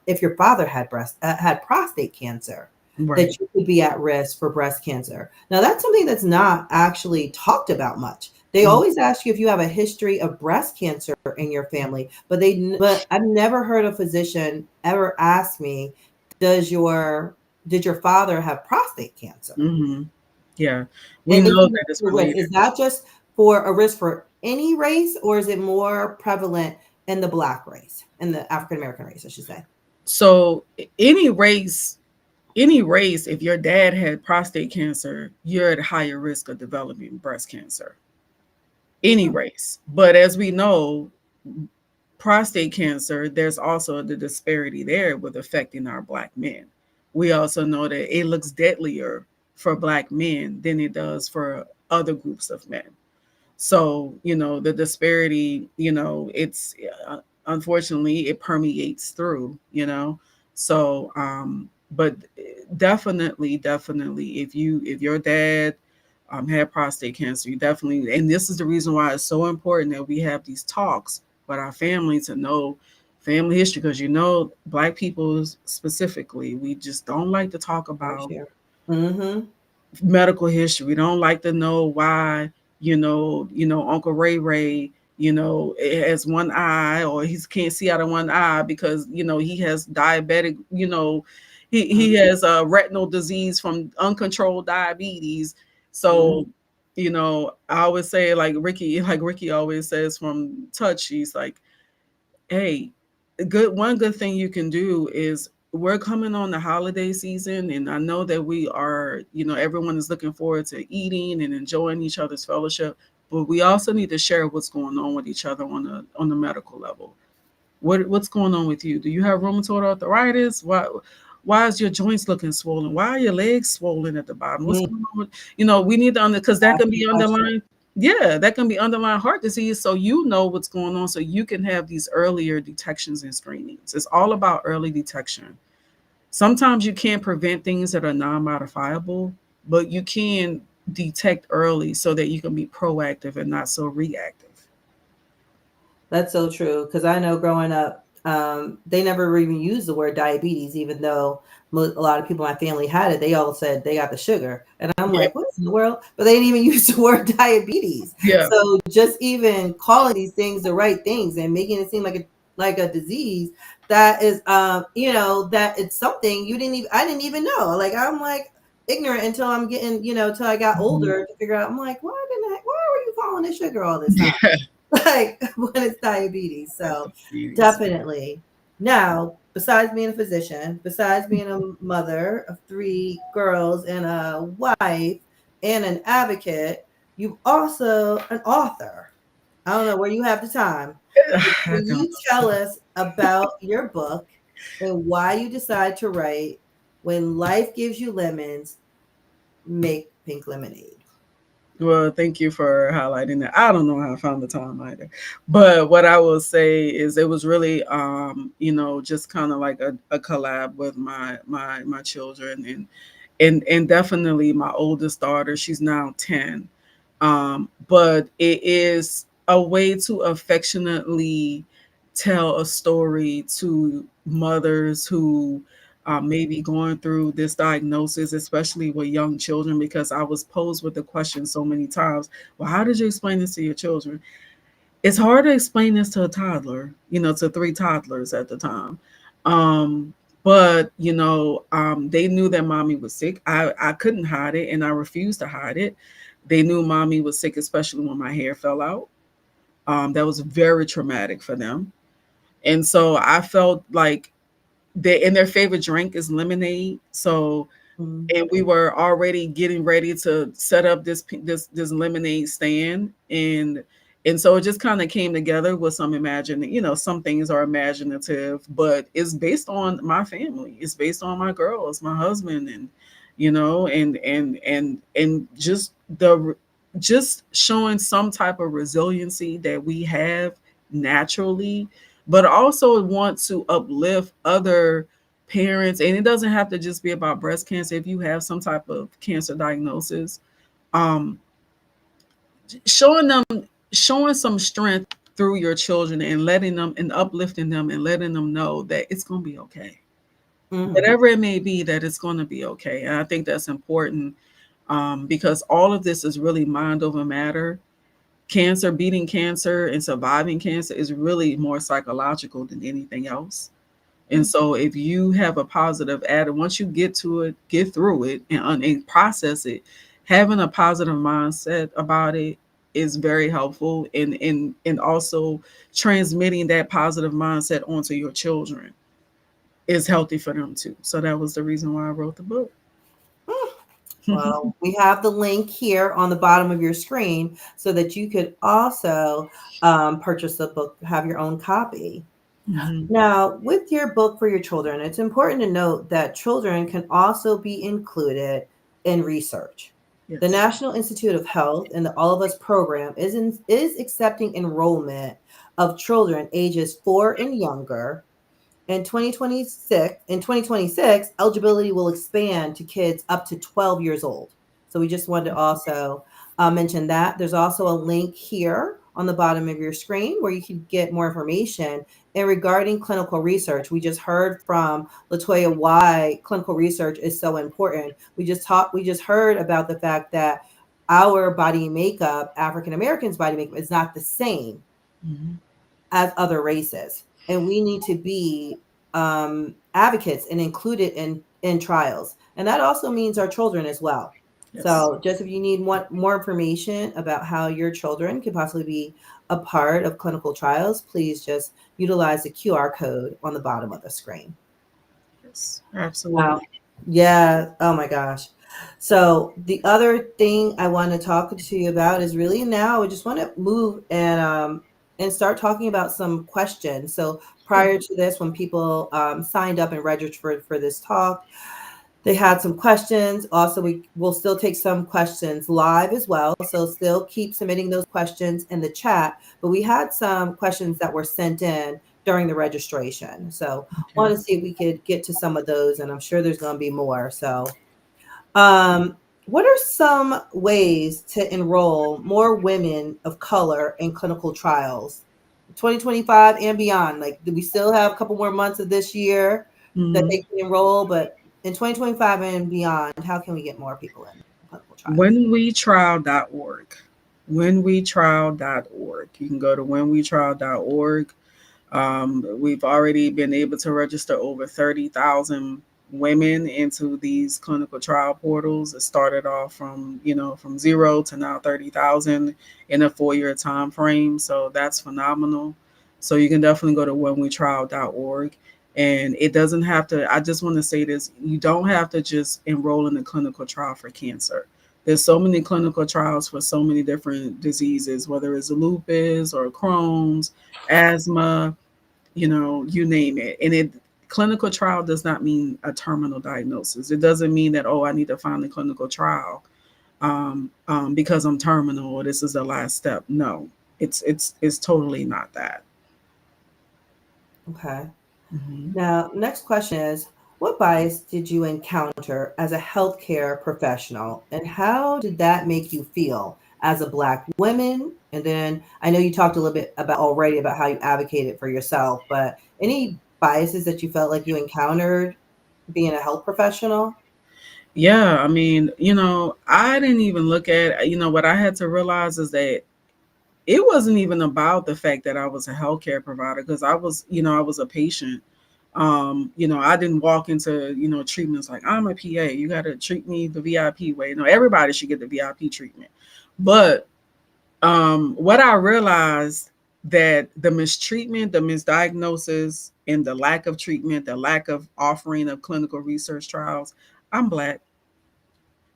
if your father had had prostate cancer, Right. that you could be at risk for breast cancer. Now, that's something that's not actually talked about much. They Mhm. always ask you if you have a history of breast cancer in your family, but I've never heard a physician ever ask me, did your father have prostate cancer? Mhm. Yeah. We Is know he that it's a risk? related. Is that just for a risk for any race, or is it more prevalent in the Black race, in the African American race, I should say? So any race, if your dad had prostate cancer, you're at higher risk of developing breast cancer. Any Hmm. race. But as we know, prostate cancer, there's also the disparity there with affecting our Black men. We also know that it looks deadlier for Black men than it does for other groups of men. So, the disparity, it's unfortunately it permeates through, So, but definitely, if your dad had prostate cancer, you definitely, and this is the reason why it's so important that we have these talks with our family to know family history, because Black people specifically, we just don't like to talk about Mm-hmm. medical history. We don't like to know why, Uncle Ray, has one eye, or he can't see out of one eye because, he has diabetic, he has a retinal disease from uncontrolled diabetes. So, I always say, like Ricky always says from Touch, he's like, hey, one good thing you can do is, we're coming on the holiday season, and I know that we are, everyone is looking forward to eating and enjoying each other's fellowship, but we also need to share what's going on with each other on the medical level. What's going on with you? Do you have rheumatoid arthritis? Why is your joints looking swollen? Why are your legs swollen at the bottom? What's going on with, we need to because that can be underlying. Yeah, that can be underlying heart disease. So what's going on, so you can have these earlier detections and screenings. It's all about early detection. Sometimes you can't prevent things that are non-modifiable, but you can detect early so that you can be proactive and not so reactive. That's so true. Because I know growing up, they never even used the word diabetes, even though a lot of people in my family had it. They all said they got the sugar. And I'm Yeah. like, what in the world? But they didn't even use the word diabetes. Yeah. So just even calling these things the right things and making it seem like a disease that is, that it's something I didn't even know. Like, I'm like ignorant until I'm getting, till I got older to figure out. I'm like, why were you calling it sugar all this time? Yeah. Like when it's diabetes. So Diabetes. definitely. Now, besides being a physician, besides being a mother of 3 girls and a wife and an advocate, you've also an author. I don't know where you have the time. But I can don't you tell us about your book and why you decide to write When Life Gives You Lemons, Make Pink Lemonade? Well, thank you for highlighting that. I don't know how I found the time either. But what I will say is, it was really just kind of like a collab with my children, and definitely my oldest daughter, she's now 10. But it is a way to affectionately tell a story to mothers who may be going through this diagnosis, especially with young children, because I was posed with the question so many times, well, how did you explain this to your children? It's hard to explain this to a toddler, to 3 toddlers at the time. Um, but they knew that mommy was sick. I couldn't hide it, and I refused to hide it. They knew mommy was sick, especially when my hair fell out. That was very traumatic for them. And so I felt like their favorite drink is lemonade. So, Mm-hmm. and we were already getting ready to set up this lemonade stand, and so it just kind of came together with some some things are imaginative, but it's based on my family. It's based on my girls, my husband, and just just showing some type of resiliency that we have naturally, but also want to uplift other parents. And it doesn't have to just be about breast cancer. If you have some type of cancer diagnosis, um, showing them, showing some strength through your children, and letting them, and uplifting them, and letting them know that it's going to be okay. Mm-hmm. Whatever it may be, that it's going to be okay. And I think that's important, because all of this is really mind over matter. Cancer, beating cancer and surviving cancer, is really more psychological than anything else. And so if you have a positive attitude, once you get to it, get through it, and process it, having a positive mindset about it is very helpful, and also transmitting that positive mindset onto your children is healthy for them too. So that was the reason why I wrote the book. Well, we have the link here on the bottom of your screen so that you could also purchase the book, have your own copy. Mhm. Now, with your book for your children, it's important to note that children can also be included in research. The Yes. National Institute of Health and the All of Us program is accepting enrollment of children ages 4 and younger. In 2026, eligibility will expand to kids up to 12 years old. So we just wanted to also mention that. There's also a link here on the bottom of your screen where you can get more information. And regarding clinical research, we just heard from LATOYA why clinical research is so important. We just heard about the fact that our body makeup, African Americans' body makeup, is not the same Mhm. as other races, and we need to be advocates and include it in trials, and that also means our children as well. Yes. So, just if you need more information about how your children could possibly be a part of clinical trials, please just utilize the QR code on the bottom of the screen. Yes. Wow. Absolutely. Yeah. Oh my gosh. So the other thing I want to talk to you about is really now I just want to move and start talking about some questions. So Sure. prior to this, when people signed up and registered for this talk, they had some questions. Also, we will still take some questions live as well. So still keep submitting those questions in the chat. But we had some questions that were sent in during the registration. So Okay. want to see if we could get to some of those, and I'm sure there's going to be more. So, what are some ways to enroll more women of color in clinical trials, 2025 and beyond? Like, do we still have a couple more months of this year that Mhm. they can enroll? But in 2025 and beyond, how can we get more people in clinical trials? Whenwetrial.org. Whenwetrial.org. You can go to whenwetrial.org. We've already been able to register over 30,000 women into these clinical trial portals. It started off from, from zero to now 30,000 in a 4-year time frame. So that's phenomenal. So you can definitely go to whenwetrial.org. And it doesn't have to, I just want to say this, you don't have to just enroll in a clinical trial for cancer. There's so many clinical trials for so many different diseases, whether it's lupus or Crohn's, asthma, you name it. And clinical trial does not mean a terminal diagnosis. It doesn't mean that, oh, I need to find a clinical trial because I'm terminal or this is the last step. No, it's totally not that. Okay. Mhm. Now, next question is, what bias did you encounter as a healthcare professional, and how did that make you feel as a Black woman? And then I know you talked a little bit about already about how you advocated for yourself, but any biases that you felt like you encountered being a health professional? Yeah, I mean, I didn't even look at, what I had to realize is that it wasn't even about the fact that I was a healthcare provider because I was a patient. I didn't walk into, treatments like I'm a PA. You got to treat me the VIP way. No, everybody should get the VIP treatment. But what I realized that the mistreatment, the misdiagnosis, and the lack of treatment, the lack of offering of clinical research trials, I'm Black.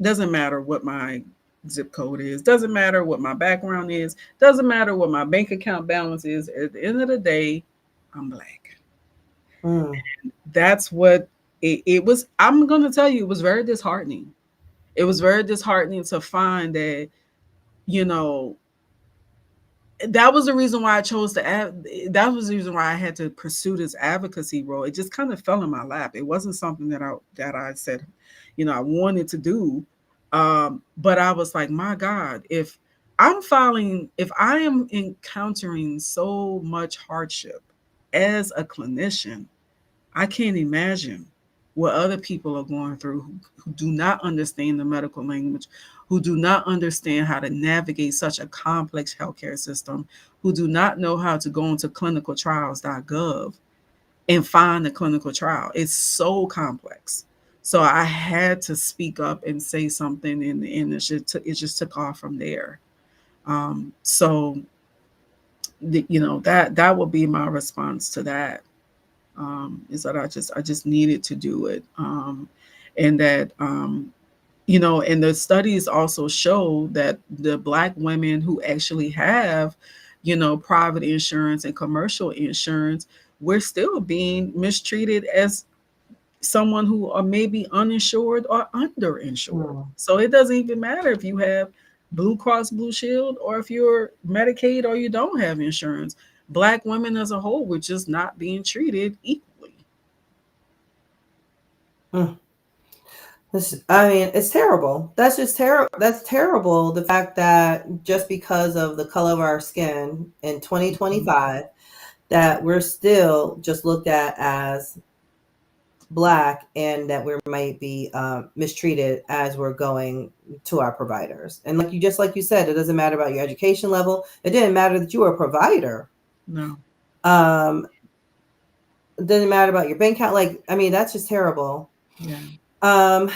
Doesn't matter what my zip code is, doesn't matter what my background is, doesn't matter what my bank account balance is. At the end of the day, I'm Black. Mm, That's what it was. I'm going to tell you, it was very disheartening. It was very disheartening to find that, you know, that was the reason why I chose to that was the reason why I had to pursue this advocacy role. It just kind of fell in my lap. It wasn't something that I said, I wanted to do. But I was like, my God, if I am encountering so much hardship as a clinician, I can't imagine what other people are going through who do not understand the medical language, who do not understand how to navigate such a complex healthcare system, who do not know how to go into clinicaltrials.gov and find the clinical trial. It's so complex. So I had to speak up and say something, and it just took off from there. So that would be my response to that. Is that I just needed to do it, and that and the studies also show that the Black women who actually have private insurance and commercial insurance, we're still being mistreated as someone who are maybe uninsured or underinsured. mm, So it doesn't even matter if you have Blue Cross Blue Shield or if you're Medicaid or you don't have insurance. Black women as a whole, we're just not being treated equally. mm. I mean, it's terrible. That's just terrible. That's terrible. The fact that just because of the color of our skin in Mhm. 2025, that we're still just looked at as black, and that we might be mistreated as we're going to our providers. And like you said, it doesn't matter about your education level. It didn't matter that you were a provider. No. Um, it doesn't matter about your bank account. Like, I mean, that's just terrible. Yeah. Um,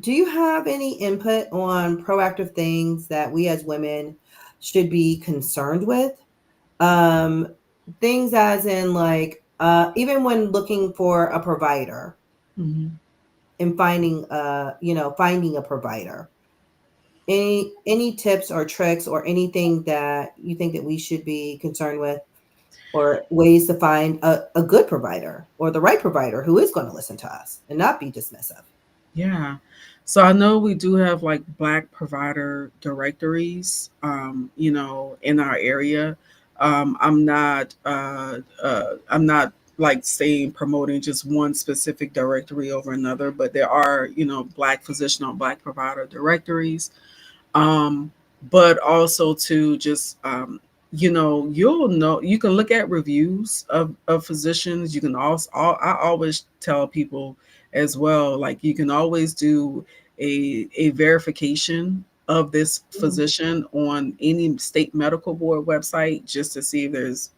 do you have any input on proactive things that we as women should be concerned with? Um, things as in like, even when looking for a provider Hmm. and finding finding a provider. Any tips or tricks or anything that you think that we should be concerned with, or ways to find a good provider or the right provider who is going to listen to us and not be dismissive? Yeah. So I know we do have like Black provider directories, in our area. I'm not like saying promoting just one specific directory over another, but there are, Black physician or Black provider directories. um, but also to just you can look at reviews of physicians. You can also, I always tell people as well, like you can always do a verification of this Mhm. physician on any state medical board website, just to see if there's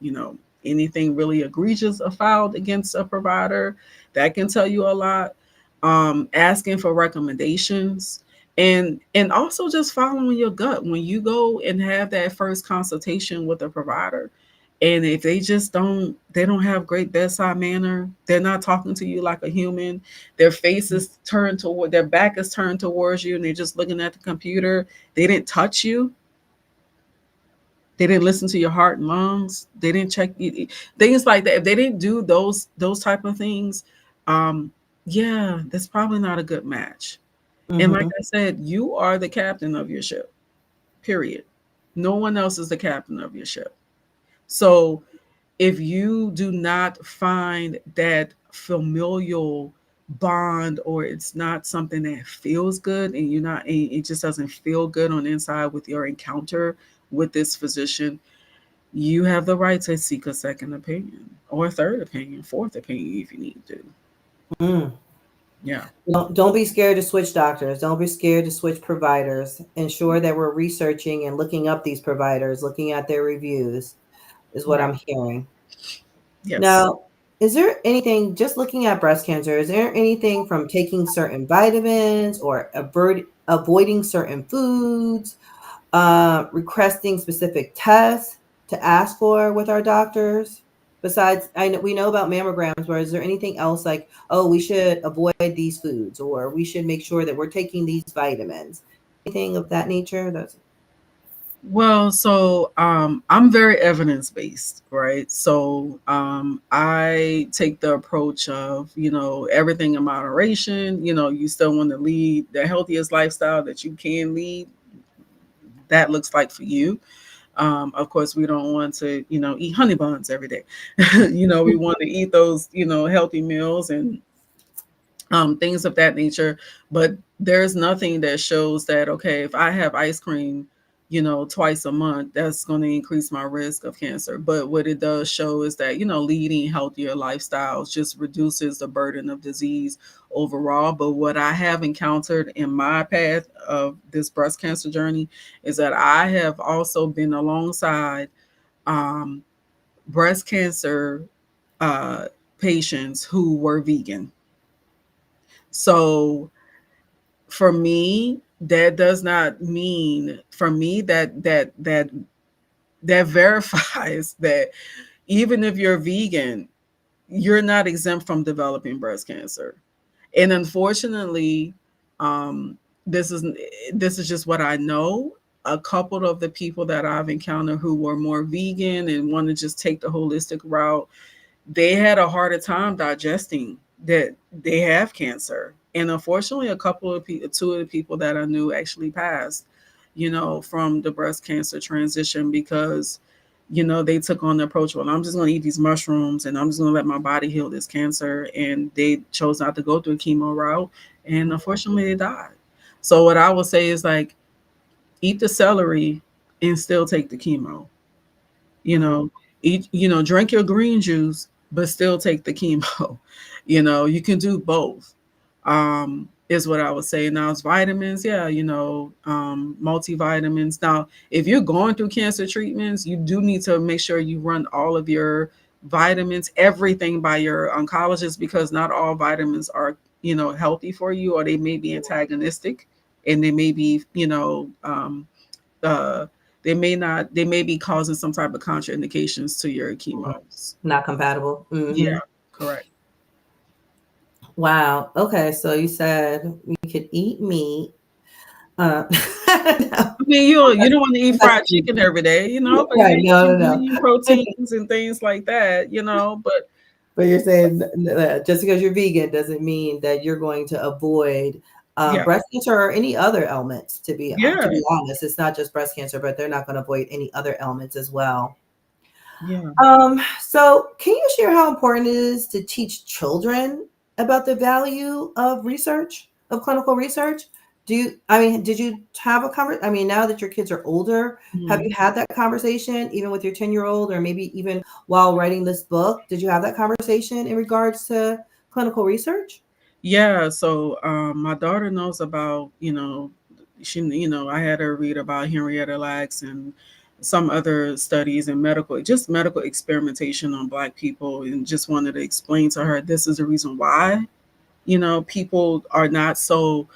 anything really egregious filed against a provider. That can tell you a lot. Asking for recommendations, and also just following your gut when you go and have that first consultation with a provider. And if they don't have great bedside manner, they're not talking to you like a human, their back is turned towards you, and they're just looking at the computer. They didn't touch you, they didn't listen to your heart and lungs, they didn't check things like that. If they didn't do those type of things, um yeah, that's probably not a good match. And like Mhm. I said, you are the captain of your ship, period. No one else is the captain of your ship. So if you do not find that familial bond, or it's not something that feels good, and it just doesn't feel good on the inside with your encounter with this physician, you have the right to seek a second opinion, or a third opinion, fourth opinion if you need to. Mm. Yeah. Don't be scared to switch doctors. Don't be scared to switch providers. Ensure that we're researching and looking up these providers, looking at their reviews, is what Right. I'm hearing. Yes. Now, is there anything, just looking at breast cancer, is there anything from taking certain vitamins or avoiding certain foods, requesting specific tests to ask for with our doctors? Besides, I know we know about mammograms, but is there anything else like, oh, we should avoid these foods, or we should make sure that we're taking these vitamins? Anything of that nature? That's Well, so I'm very evidence based, right? So I take the approach of, everything in moderation. You still want to lead the healthiest lifestyle that you can lead. That looks like for you. Of course, we don't want to, eat honey buns every day. We want to eat those, healthy meals and things of that nature. But there's nothing that shows that, okay, if I have ice cream, twice a month, that's going to increase my risk of cancer. But what it does show is that, leading healthier lifestyles just reduces the burden of disease overall. But what I have encountered in my path of this breast cancer journey is that I have also been alongside um, breast cancer uh, patients who were vegan. So for me, that does not mean, for me, that verifies that even if you're vegan, you're not exempt from developing breast cancer. And unfortunately, um, this is this is just what I know. A couple of the people that I've encountered who were more vegan and want to just take the holistic route, they had a harder time digesting that they have cancer. And unfortunately, a couple of people, two of the people that I knew actually passed, from the breast cancer transition, because they took on the approach, well, I'm just going to eat these mushrooms and I'm just going to let my body heal this cancer. And they chose not to go through a chemo route. And unfortunately, they died. So, what I would say is like, eat the celery and still take the chemo. You Mm-hmm. know, eat, drink your green juice, but still take the chemo. You can do both. Is what I would say. Now it's vitamins, yeah, multivitamins. Now, if you're going through cancer treatments, you do need to make sure you run all of your vitamins, everything by your oncologist, because not all vitamins are, healthy for you, or they may be antagonistic, and they may be, uh, they may be causing some type of contraindications to your chemos. Not compatible. Mm-hmm. Yeah, correct. Wow. Okay. So you said we could eat meat. No. I mean, you don't want to eat fried chicken every day, but Right. you No, can no, eat no. proteins and things like that, but But you're saying that just because you're vegan doesn't mean that you're going to avoid yeah, breast cancer or any other ailments. To yeah, be honest, it's not just breast cancer, but they're not going to avoid any other ailments as well. yeah. So can you share how important it is to teach children about the value of research, of clinical research? Did you have a conversation? I mean, now that your kids are older, have Mhm. you had that conversation even with your 10-year-old, or maybe even while writing this book? Did you have that conversation in regards to clinical research? Yeah, so my daughter knows about, I had her read about Henrietta Lacks and some other studies and medical experimentation on Black people, and just wanted to explain to her this is the reason why, people are not so,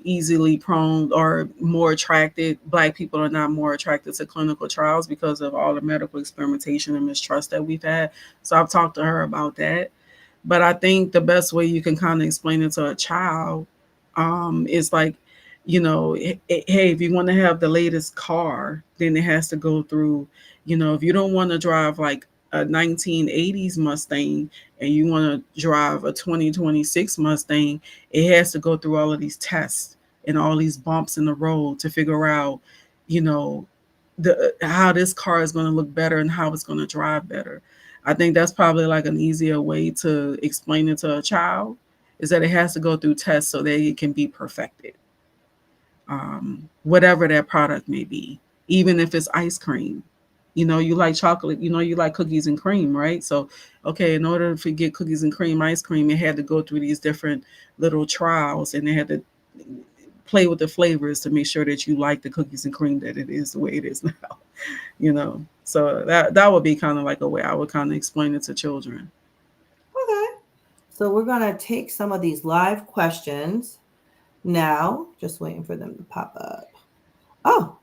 easily prone or more attracted. Black people are not more attracted to clinical trials because of all the medical experimentation and mistrust that we've had. So I've talked to her about that. But I think the best way you can kind of explain it to a child, is like, hey, if you want to have the latest car, then it has to go through, if you don't want to drive like a 1980s Mustang and you want to drive a 2026 Mustang, it has to go through all of these tests and all these bumps in the road to figure out, you know, the how this car is going to look better and how it's going to drive better. I think that's probably like an easier way to explain it to a child, is that it has to go through tests so that it can be perfected. Whatever that product may be, even if it's ice cream. You like chocolate, you like cookies and cream, right? So, okay, in order to get cookies and cream ice cream, it had to go through these different little trials, and they had to play with the flavors to make sure that you like the cookies and cream that it is the way it is now. So that would be kind of like a way I would kind of explain it to children. Okay. So we're going to take some of these live questions now, just waiting for them to pop up. Oh,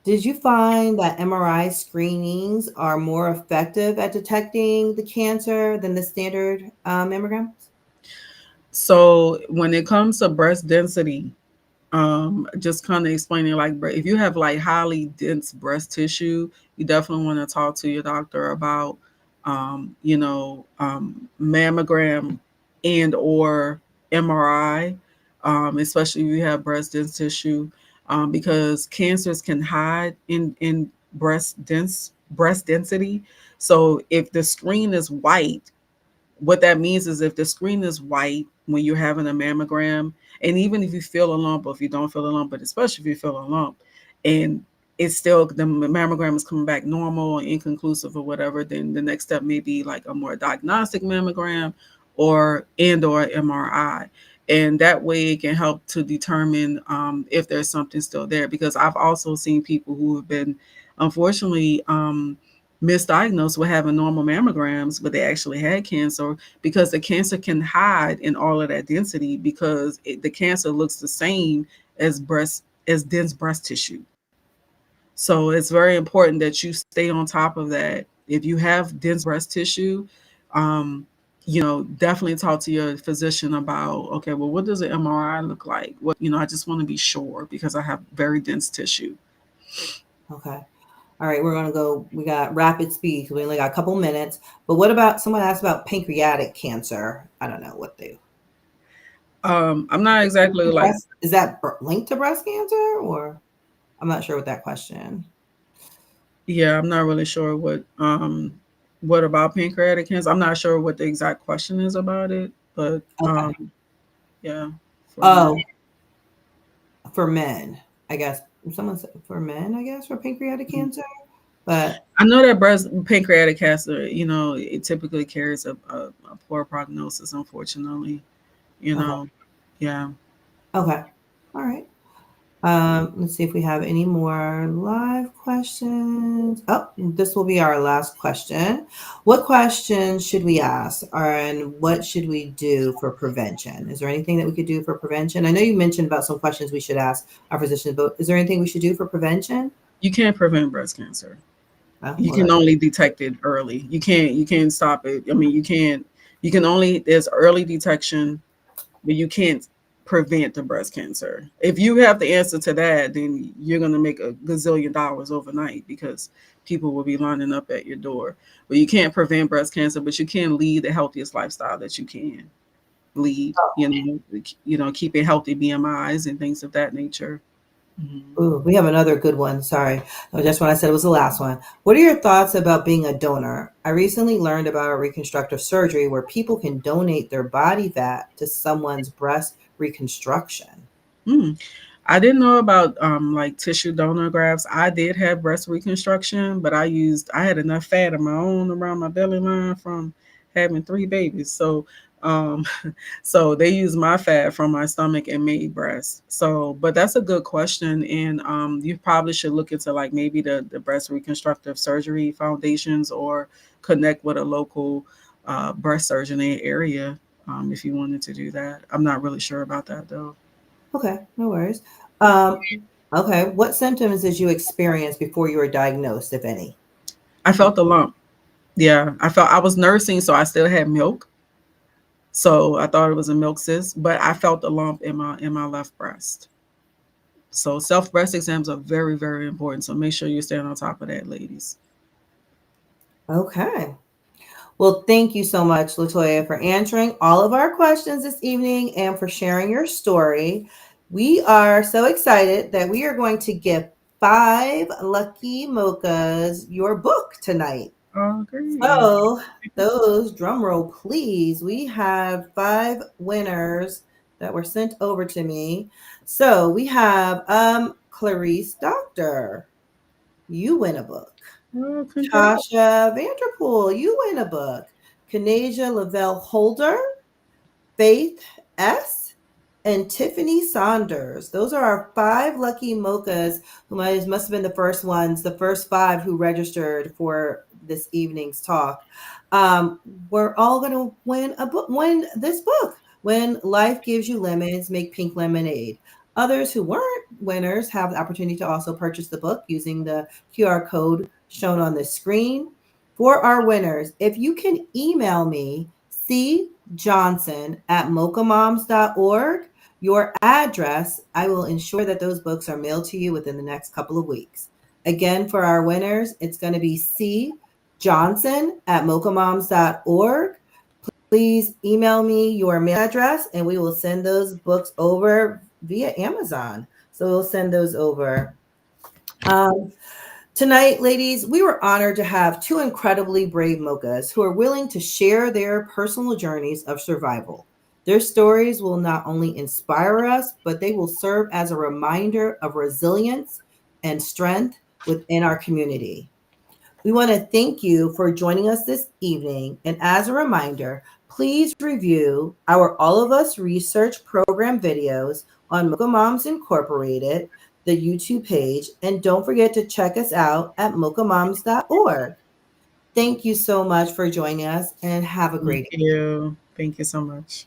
did you find that MRI screenings are more effective at detecting the cancer than the standard mammograms? So when it comes to breast density, just kind of explaining, like, if you have like highly dense breast tissue, you definitely want to talk to your doctor about mammogram and or MRI, especially if you have breast dense tissue, because cancers can hide in breast density. So if the screen is white, what that means is if the screen is white when you're having a mammogram, and even if you feel a lump, or if you don't feel a lump, but especially if you feel a lump, and it's still, the mammogram is coming back normal or inconclusive or whatever, then the next step may be like a more diagnostic mammogram or MRI. And that way it can help to determine if there's something still there. Because I've also seen people who have been, unfortunately, misdiagnosed with having normal mammograms, but they actually had cancer, because the cancer can hide in all of that density, because the cancer looks the same as dense breast tissue. So it's very important that you stay on top of that. If you have dense breast tissue, um, definitely talk to your physician about, okay, well, what does an MRI look like? I just want to be sure because I have very dense tissue. Okay. All right, we're going to go. We got rapid speed. We only got a couple minutes. But what about someone asked about pancreatic cancer? I don't know what they. I'm not exactly like, Is that linked to breast cancer, or I'm not sure what that question. Yeah, I'm not really sure what about pancreatic cancer. I'm not sure what the exact question is about it, but Okay. yeah, for Oh, men. for men, I guess. Someone said for men, I guess, for pancreatic cancer. But I know that breast pancreatic cancer, it typically carries a poor prognosis, unfortunately. You okay. know, yeah. Okay. All right. Let's see if we have any more live questions. Oh, this will be our last question. What questions should we ask, and what should we do for prevention? Is there anything that we could do for prevention? I know you mentioned about some questions we should ask our physicians, but is there anything we should do for prevention? You can't prevent breast cancer. Oh, You well, can only detect it early. You can't stop it. I mean, you can only there's early detection, but you can't prevent the breast cancer. If you have the answer to that, then you're going to make a gazillion dollars overnight because people will be lining up at your door. But you can't prevent breast cancer, but you can lead the healthiest lifestyle that you can lead. Keeping healthy BMIs and things of that nature. Mhm. ooh, we have another good one. Sorry. Just when I said it was the last one. What are your thoughts about being a donor? I recently learned about a reconstructive surgery where people can donate their body fat to someone's breast reconstruction. Mm. I didn't know about like tissue donor grafts. I did have breast reconstruction, but I had enough fat of my own around my belly line from having three babies. Um so they used my fat from my stomach and made breasts. So, but that's a good question, and you probably should look into like maybe the breast reconstructive surgery foundations or connect with a local breast surgeon in the area if you wanted to do that. I'm not really sure about that though. Okay, no worries. Um, okay, what symptoms did you experience before you were diagnosed, if any? I felt a lump. Yeah, I was nursing, so I still had milk. So I thought it was a milk cyst, but I felt a lump in my left breast. So self breast exams are very, very important. So make sure you stay on top of that, ladies. Okay. Well, thank you so much, LaToya, for answering all of our questions this evening and for sharing your story. We are so excited that we are going to give 5 lucky mochas your book tonight. Oh, great. So, those drum roll, please. We have 5 winners that were sent over to me. So we have Clarice Doctor. You win a book. Oh, congrats. Tasha Vanderpool, you win a book. Kanasia Lavelle Holder, Faith S., and Tiffany Saunders. Those are our 5 lucky mochas who must have been the first ones, the first 5 who registered for this evening's talk. We're all going to win this book. When Life Gives You Lemons, Make Pink Lemonade. Others who weren't winners have the opportunity to also purchase the book using the QR code shown on the screen. For our winners, if you can email me, cjohnson@mochamoms.org, your address, I will ensure that those books are mailed to you within the next couple of weeks. Again, for our winners, it's going to be cjohnson@mochamoms.org. Please email me your mail address and we will send those books over via Amazon. So we'll send those over. Tonight, ladies, we were honored to have 2 incredibly brave mochas who are willing to share their personal journeys of survival. Their stories will not only inspire us, but they will serve as a reminder of resilience and strength within our community. We want to thank you for joining us this evening. And as a reminder, please review our All of Us Research Program videos on Mocha Moms Incorporated, the YouTube page, and don't forget to check us out at mochamoms.org. Thank you so much for joining us and have a Thank great you. Thank you so much.